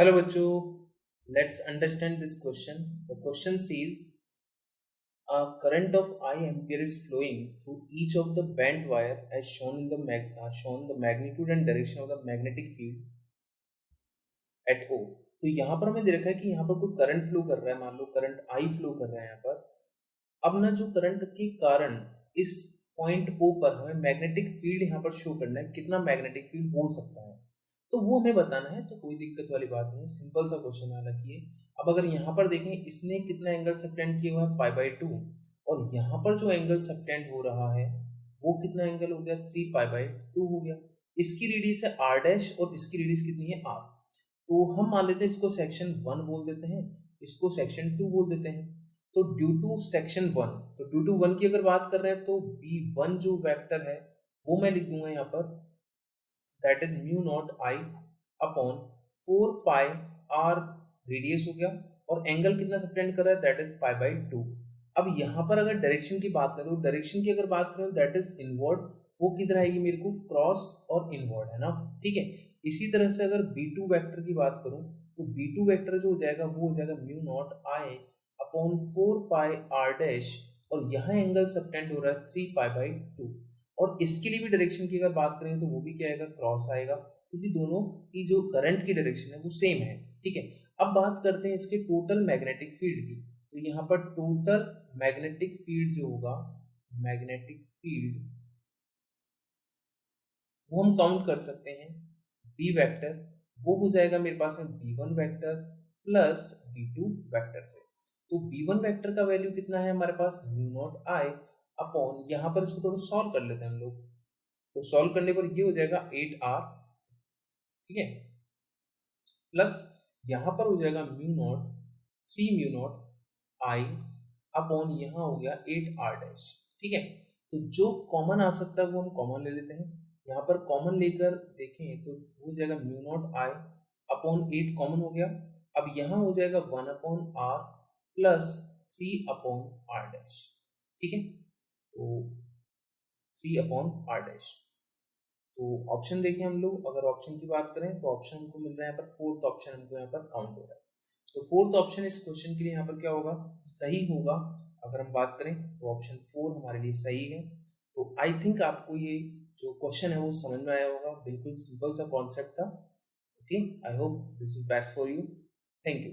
Hello बच्चों, let's understand this question. The question says a current of I ampere is flowing through each of the bent wire as shown in the shown the magnitude and direction of the magnetic field at O. तो यहाँ पर हमें दे रखा है कि यहाँ पर कोई करंट फ्लो कर रहा है, मान लो करंट I फ्लो कर रहा है यहाँ पर। अब ना जो करंट के कारण इस पॉइंट O पर हमें मैग्नेटिक फील्ड यहाँ पर शो करना है, कितना मैग्नेटिक फील्ड हो सकता है तो वो हमें बताना है। तो कोई दिक्कत वाली बात नहीं है, सिंपल सा क्वेश्चन है। हालांकि अब अगर यहाँ पर देखें, इसने कितना एंगल सबटेंड किया हुआ है पाई/2, और यहाँ पर जो एंगल सबटेंड हो रहा है वो कितना एंगल हो गया, 3 पाई/2 हो गया। इसकी रेडियस है r डैश और इसकी रेडियस कितनी है r। तो हम मान लेते हैं इसको सेक्शन 1 बोल देते हैं, इसको सेक्शन 2 बोल देते हैं। तो ड्यू टू सेक्शन 1, तो ड्यू टू 1 की अगर बात कर रहे हैं तो B1 जो वेक्टर है वो मैं लिख दूंगा यहाँ पर, that is mu not I upon 4 pi r radius हो गया, और एंगल कितना सबटेंड कर रहा है, दैट इज पाई/2। अब यहाँ पर अगर डायरेक्शन की बात करें तो डायरेक्शन की अगर बात करें दैट इज इनवर्ड, वो किधर आएगी मेरे को, क्रॉस और इनवर्ड है ना, ठीक है। इसी तरह से अगर B2 वेक्टर की बात करूं तो B2 वेक्टर जो हो जाएगा वो हो जाएगा mu not I upon 4 pi r dash, और यहाँ एंगल सबटेंड हो रहा है 3 पाई/2। और इसके लिए भी डायरेक्शन की अगर बात करें तो वो भी क्या आएगा, क्रॉस आएगा, क्योंकि दोनों की जो करंट की डायरेक्शन है वो सेम है, ठीक है। अब बात करते हैं इसके टोटल मैग्नेटिक फील्ड की। तो यहाँ पर टोटल मैग्नेटिक फील्ड जो होगा, मैग्नेटिक फील्ड वो हम काउंट कर सकते हैं। बी वेक्टर वो हो जाएगा मेरे पास में B1 vector plus B2 vector से। तो B1 वेक्टर का वैल्यू कितना है हमारे पास, म्यू नॉट आई अपॉन, यहाँ पर इसको थोड़ा सॉल्व कर लेते हैं हम लोग। तो सॉल्व करने पर ये हो जाएगा 8r, ठीक है, प्लस यहाँ पर हो जाएगा mu naught 3 mu not I upon यहाँ हो गया 8r डैश, ठीक है। तो जो कॉमन आ सकता है वो हम कॉमन ले लेते हैं। यहाँ पर कॉमन लेकर देखें तो हो जाएगा mu not I upon 8 common हो गया। अब यहाँ हो जाएगा 1 upon r plus 3 upon r dash, ठीक है। तो 3 अपॉन r डैश। तो ऑप्शन देखें हम लोग, अगर ऑप्शन की बात करें तो ऑप्शन हमको मिल रहा है यहाँ पर, फोर्थ ऑप्शन हमको यहाँ पर काउंट हो रहा है। तो फोर्थ ऑप्शन इस क्वेश्चन के लिए यहाँ पर क्या होगा, सही होगा। अगर हम बात करें तो ऑप्शन 4 हमारे लिए सही है। तो आई थिंक आपको ये जो क्वेश्चन है वो समझ में आया होगा, बिल्कुल सिंपल सा कॉन्सेप्ट था। Okay, I hope this is best for you. Thank you.